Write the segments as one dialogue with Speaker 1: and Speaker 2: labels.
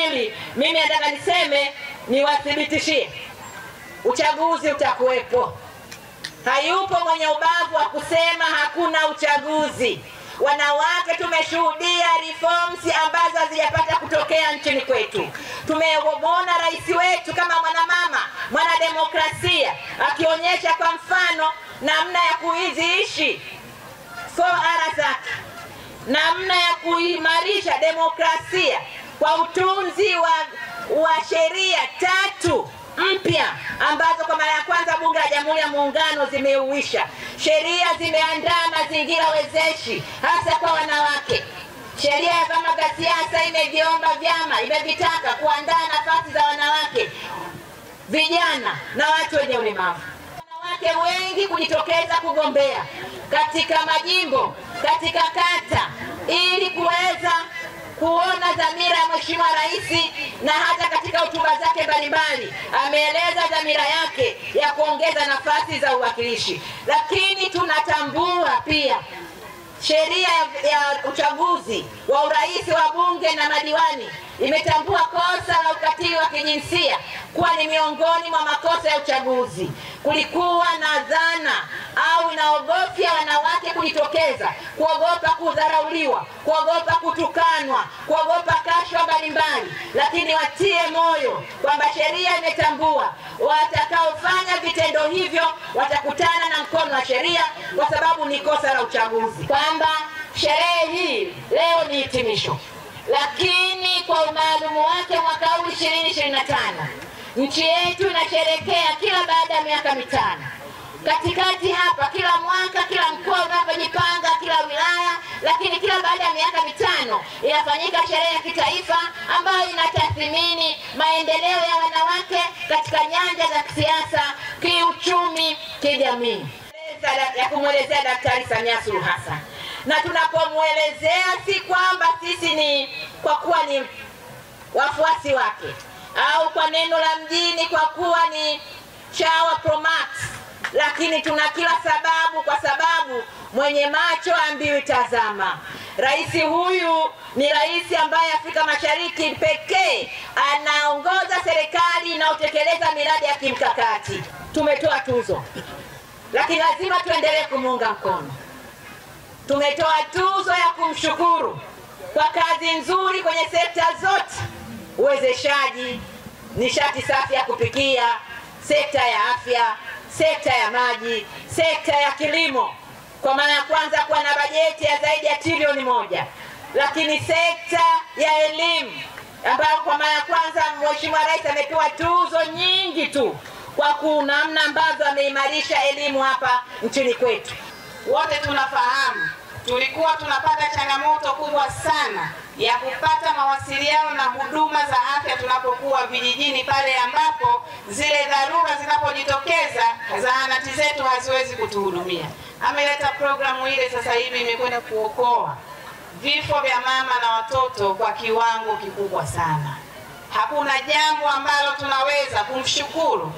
Speaker 1: hili mimi nataka niseme, niwathibitishie uchaguzi utakuwepo. Hayupo mwenye ubavu wa kusema hakuna uchaguzi. Wanawake tumeshuhudia reforms ambazo hazijapata kutokea nchini kwetu. Tumemwona rais wetu kama mwanamama, mwanademokrasia, akionyesha kwa mfano namna ya kuishi 4R zake, namna ya kuimarisha demokrasia kwa utunzi wa sheria 3 mpya ambazo kwa mara ya kwanza Bunge la Jamhuri ya Muungano zimeuisha. Sheria zimeandaa mazingira wezeshi hasa kwa wanawake. Sheria ya vyama vya siasa imeviomba vyama, imevitaka kuandaa nafasi za wanawake, vijana na watu wenye ulemavu. Wanawake wengi kujitokeza kugombea katika majimbo, katika kata, ili kuweza kuona dhamira ya Mheshimiwa Rais, na hata katika hotuba zake mbalimbali ameeleza dhamira yake ya kuongeza nafasi za uwakilishi. Lakini tunatambua pia sheria ya uchaguzi wa urais wa bunge na madiwani imetambua kosa la ukatili wa kijinsia kuwa ni miongoni mwa makosa ya uchaguzi. Kulikuwa na dhana au inaogofya wanawake kujitokeza, kuogopa kudharauliwa, kuogopa kutukanwa, kuogopa kashfa mbalimbali, lakini watie moyo kwamba sheria imetambua watakaofanya vitendo hivyo watakutana na mkono wa sheria, kwa sababu ni kosa la uchaguzi. Kwamba sherehe hii leo ni hitimisho, lakini kwa umaalumu wake mwaka huu 2025 nchi yetu inasherehekea kila baada ya miaka 5. Katikati hapa kila mwaka, kila mkoa unapojipanga, kila wilaya, lakini kila baada ya miaka 5 inafanyika sherehe ya kitaifa ambayo inatathmini maendeleo ya wanawake katika nyanja za kisiasa, kiuchumi, kijamii. Ya kumwelezea Daktari Samia Suluhu Hassan. Na tunapomwelezea si kwamba sisi ni kwa kuwa ni wafuasi wake au kwa neno la mjini kwa kuwa ni Chawa Promax, lakini tuna kila sababu, kwa sababu mwenye macho ambiwi tazama. Rais huyu ni rais ambaye Afrika Mashariki pekee anaongoza serikali inayotekeleza miradi ya kimkakati. Tumetoa tuzo, lakini lazima tuendelee kumuunga mkono. Tumetoa tuzo ya kumshukuru kwa kazi nzuri kwenye sekta zote: uwezeshaji, nishati safi ya kupikia, sekta ya afya, sekta ya maji, sekta ya kilimo, kwa mara ya kwanza kuwa na bajeti ya zaidi ya trilioni 1, lakini sekta ya elimu ambayo kwa mara ya kwanza Mheshimiwa Rais amepewa tuzo nyingi tu kwa namna ambavyo ameimarisha elimu hapa nchini kwetu.
Speaker 2: Wote tunafahamu tulikuwa tunapata changamoto kubwa sana ya kupata mawasiliano na huduma za afya tunapokuwa vijijini, pale ambapo zile dharura zinapojitokeza zahanati zetu haziwezi kutuhudumia. Ameleta programu ile, sasa hivi imekwenda kuokoa vifo vya mama na watoto kwa kiwango kikubwa sana. Hakuna jambo ambalo tunaweza kumshukuru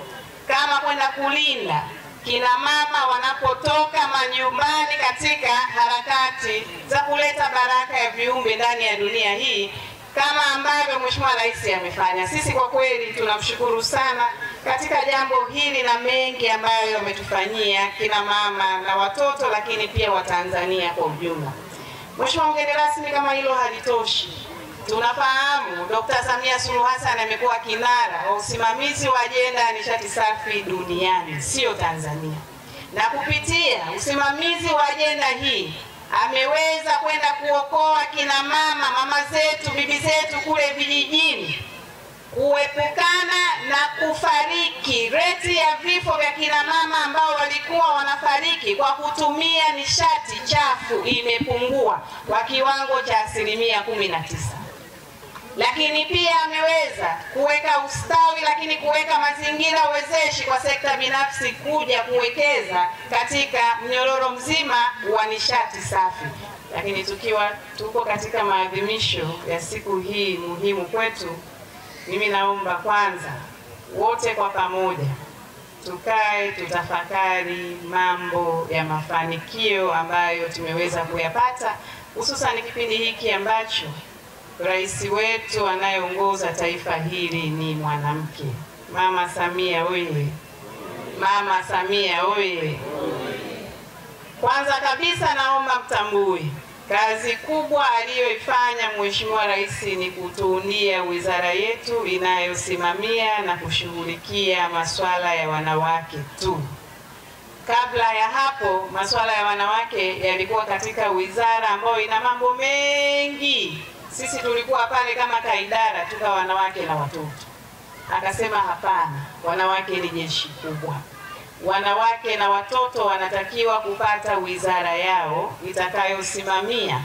Speaker 2: kama kwenda kulinda kina mama wanapotoka manyumbani katika harakati za kuleta baraka ya viumbe ndani ya dunia hii, kama ambavyo Mheshimiwa Rais amefanya. Sisi kwa kweli tunamshukuru sana katika jambo hili na mengi ambayo ametufanyia kina mama na watoto, lakini pia Watanzania kwa ujumla. Mheshimiwa mgeni rasmi, kama hilo halitoshi, tunafahamu Dr. Samia Suluhu Hassan amekuwa kinara wa usimamizi wa ajenda ya nishati safi duniani, sio Tanzania. Na kupitia usimamizi wa ajenda hii ameweza kwenda kuokoa kina mama zetu, bibi zetu kule vijijini, kuepukana na kufariki. Reti ya vifo vya kina mama ambao walikuwa wanafariki kwa kutumia nishati chafu imepungua kwa kiwango cha 19%. Lakini pia ameweza kuweka ustawi, lakini kuweka mazingira wezeshi kwa sekta binafsi kuja kuwekeza katika mnyororo mzima wa nishati safi. Lakini tuko katika maadhimisho ya siku hii muhimu kwetu, mimi naomba kwanza wote kwa pamoja tukae tutafakari mambo ya mafanikio ambayo tumeweza kuyapata, hususan kipindi hiki ambacho rais wetu anayeongoza taifa hili ni mwanamke. Mama Samia oye! Mama Samia oye! Kwanza kabisa naomba mtambue kazi kubwa aliyoifanya Mheshimiwa Rais ni kutuundia wizara yetu inayosimamia na kushughulikia masuala ya wanawake tu. Kabla ya hapo masuala ya wanawake yalikuwa katika wizara ambayo ina mambo mengi. Sisi tulikuwa pale kama kaidara tuka wanawake na watoto. Akasema hapana, wanawake ni jeshi kubwa. Wanawake na watoto wanatakiwa kupata wizara yao itakayosimamia,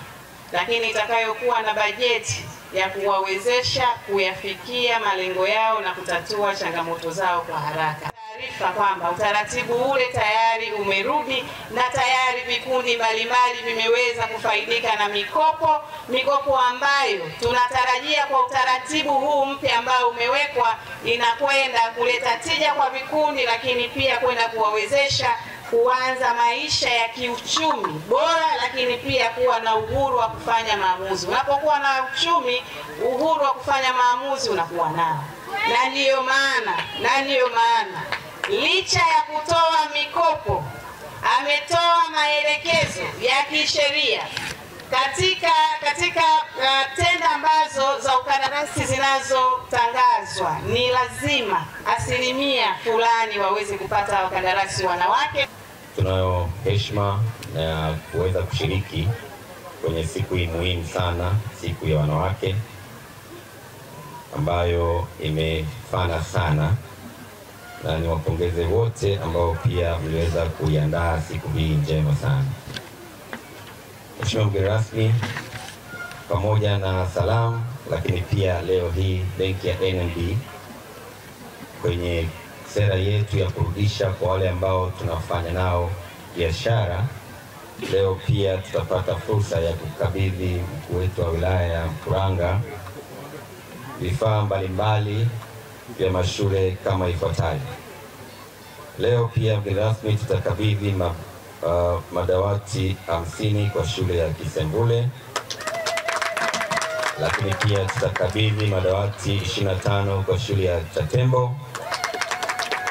Speaker 2: lakini itakayokuwa na bajeti ya kuwawezesha kuyafikia malengo yao na kutatua changamoto zao kwa haraka. Taarifa kwamba utaratibu ule tayari umerudi na tayari vikundi mbalimbali vimeweza kufaidika na mikopo ambayo tunatarajia kwa utaratibu huu mpya ambao umewekwa inakwenda kuleta tija kwa vikundi, lakini pia kwenda kuwawezesha kuanza maisha ya kiuchumi bora, lakini pia kuwa na uhuru wa kufanya maamuzi. Unapokuwa na uchumi, uhuru wa kufanya maamuzi unakuwa nao. Na ndiyo maana licha ya kutoa mikopo, ametoa maelekezo ya kisheria katika tenda ambazo za ukandarasi zinazotangazwa, ni lazima asilimia fulani waweze kupata wakandarasi wanawake.
Speaker 3: Tunayo heshima na kuweza kushiriki kwenye siku hii muhimu sana, siku ya wanawake ambayo imefana sana, na niwapongeze wote ambao pia mliweza kuiandaa siku hii njema sana. Mheshimiwa mgeni rasmi, pamoja na salamu, lakini pia leo hii benki ya NMB kwenye sera yetu ya kurudisha kwa wale ambao tunafanya nao biashara, leo pia tutapata fursa ya kukabidhi mkuu wetu wa wilaya ya Mkuranga vifaa mbalimbali vya mashule kama ifuatavyo. Leo pia mgeni rasmi tutakabidhi madawati 50 kwa shule ya Kisembule, lakini pia tutakabidhi madawati 25 kwa shule ya Chatembo,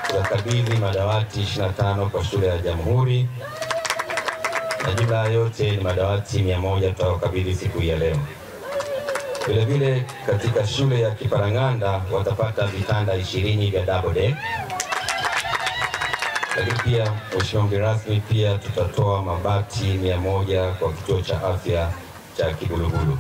Speaker 3: tutakabidhi madawati 25 kwa shule ya Jamhuri, na jumla yote ni madawati 100 tutakabidhi siku ya leo. Vile vile katika shule ya Kiparang'anda watapata vitanda 20 vya double deck. Lakini pia Mheshimiwa mgeni rasmi, pia tutatoa mabati 100 kwa kituo cha afya cha Kigulugulu.